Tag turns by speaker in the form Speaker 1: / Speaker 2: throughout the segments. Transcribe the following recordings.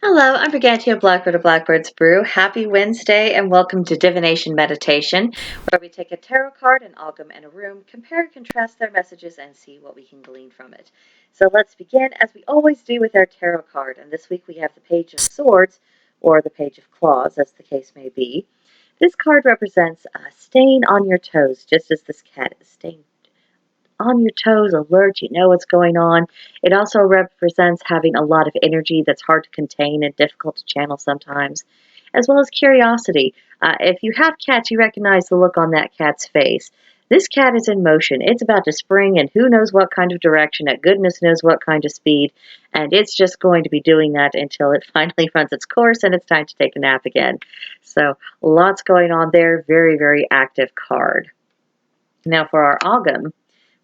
Speaker 1: Hello, I'm Brigantia Blackbird of Blackbird's Brew. Happy Wednesday and welcome to Divination Meditation, where we take a tarot card, an Ogham, and a room, compare and contrast their messages, and see what we can glean from it. So let's begin, as we always do, with our tarot card. And this week we have the Page of Swords, or the Page of Claws, as the case may be. This card represents staying on your toes, just as this cat is staying on your toes, alert, you know what's going on. It also represents having a lot of energy that's hard to contain and difficult to channel sometimes, as well as curiosity. If you have cats, you recognize the look on that cat's face. This cat is in motion. It's about to spring in who knows what kind of direction at goodness knows what kind of speed, and it's just going to be doing that until it finally runs its course and it's time to take a nap again. So lots going on there. Very, very active card. Now for our Ogham,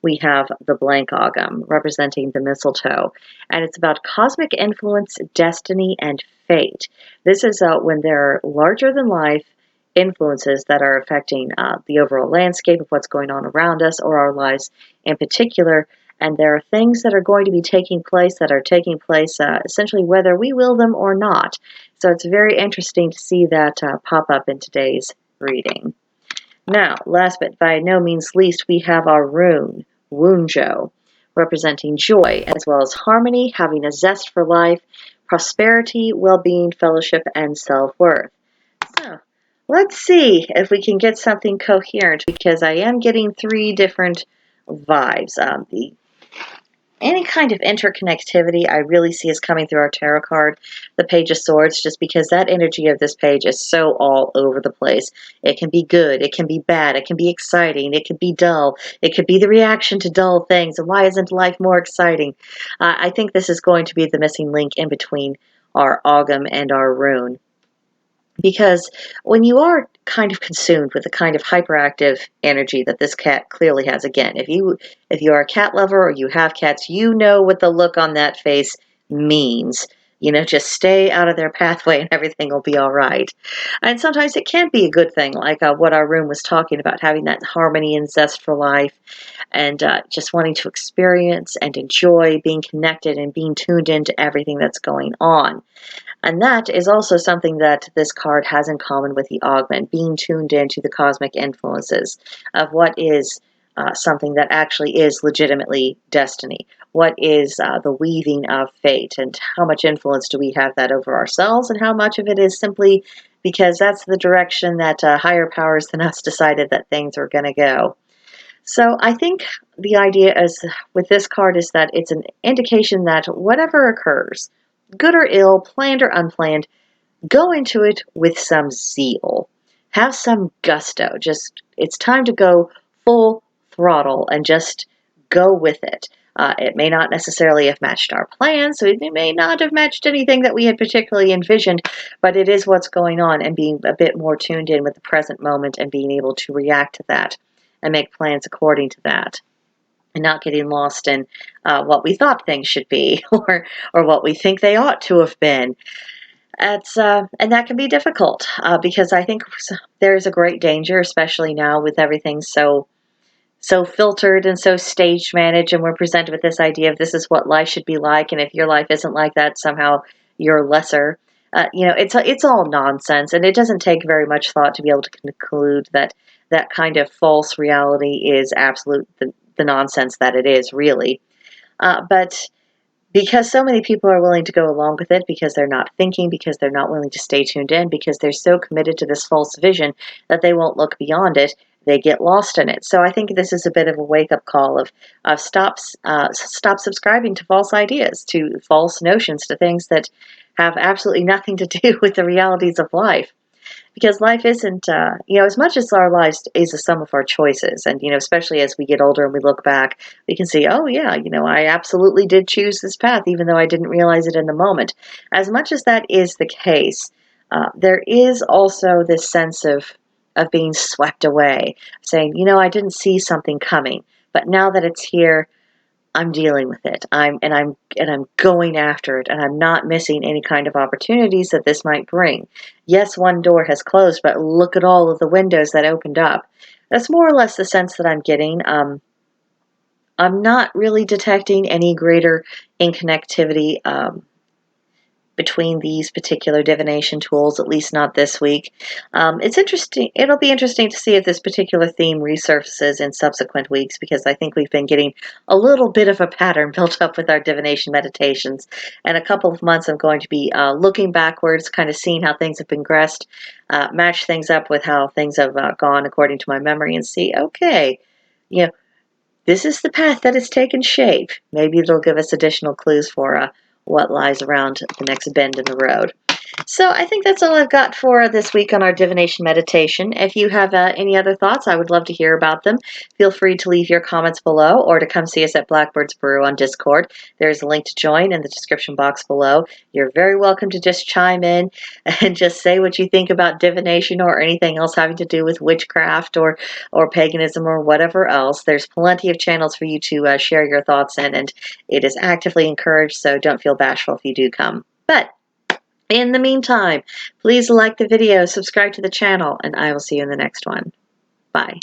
Speaker 1: we have the blank Ogham representing the mistletoe, and it's about cosmic influence, destiny, and fate. This is when there are larger than life influences that are affecting the overall landscape of what's going on around us or our lives in particular. And there are things that are going to be taking place essentially whether we will them or not. So it's very interesting to see that pop up in today's reading. Now, last but by no means least, we have our rune, Wunjo, representing joy as well as harmony, having a zest for life, prosperity, well-being, fellowship, and self-worth. So, let's see if we can get something coherent, because I am getting three different vibes. Any kind of interconnectivity I really see is coming through our tarot card, the Page of Swords, just because that energy of this page is so all over the place. It can be good, it can be bad, it can be exciting, it could be dull, it could be the reaction to dull things, and why isn't life more exciting? I think this is going to be the missing link in between our Ogham and our rune. Because when you are kind of consumed with the kind of hyperactive energy that this cat clearly has, again, if you are a cat lover or you have cats, you know what the look on that face means. Just stay out of their pathway and everything will be all right. And sometimes it can be a good thing, like what our room was talking about, having that harmony and zest for life, and just wanting to experience and enjoy being connected and being tuned into everything that's going on. And that is also something that this card has in common with the Ogham, being tuned into the cosmic influences of what is something that actually is legitimately destiny. What is the weaving of fate, and how much influence do we have that over ourselves, and how much of it is simply because that's the direction that higher powers than us decided that things are going to go. So I think the idea is with this card is that it's an indication that whatever occurs, good or ill, planned or unplanned, go into it with some zeal. Have some gusto. It's time to go full throttle and just go with it. It may not necessarily have matched our plans, so it may not have matched anything that we had particularly envisioned, but it is what's going on, and being a bit more tuned in with the present moment and being able to react to that and make plans according to that, and not getting lost in what we thought things should be, or what we think they ought to have been. And that can be difficult because I think there's a great danger, especially now with everything so filtered and so stage managed, and we're presented with this idea of this is what life should be like, and if your life isn't like that, somehow you're lesser. It's all nonsense, and it doesn't take very much thought to be able to conclude that that kind of false reality is absolute the nonsense that it is, really. But because so many people are willing to go along with it, because they're not thinking, because they're not willing to stay tuned in, because they're so committed to this false vision that they won't look beyond it, they get lost in it. So I think this is a bit of a wake-up call of stop subscribing to false ideas, to false notions, to things that have absolutely nothing to do with the realities of life. Because life isn't, as much as our lives is a sum of our choices, and, especially as we get older and we look back, we can see, oh, yeah, I absolutely did choose this path, even though I didn't realize it in the moment. As much as that is the case, there is also this sense of being swept away, saying, I didn't see something coming, but now that it's here, I'm dealing with it. I'm going after it, and I'm not missing any kind of opportunities that this might bring. Yes, one door has closed, but look at all of the windows that opened up. That's more or less the sense that I'm getting. I'm not really detecting any greater inconnectivity between these particular divination tools, at least not this week. It's interesting. It'll be interesting to see if this particular theme resurfaces in subsequent weeks, because I think we've been getting a little bit of a pattern built up with our divination meditations. And a couple of months, I'm going to be looking backwards, kind of seeing how things have progressed, match things up with how things have gone according to my memory, and see, okay, you know, this is the path that has taken shape. Maybe it'll give us additional clues for what lies around the next bend in the road. So I think that's all I've got for this week on our divination meditation. If you have any other thoughts, I would love to hear about them. Feel free to leave your comments below or to come see us at Blackbird's Brew on Discord. There's a link to join in the description box below. You're very welcome to just chime in and just say what you think about divination or anything else having to do with witchcraft or paganism or whatever else. There's plenty of channels for you to share your thoughts in, and it is actively encouraged, so don't feel bashful if you do come. But in the meantime, please like the video, subscribe to the channel, and I will see you in the next one. Bye.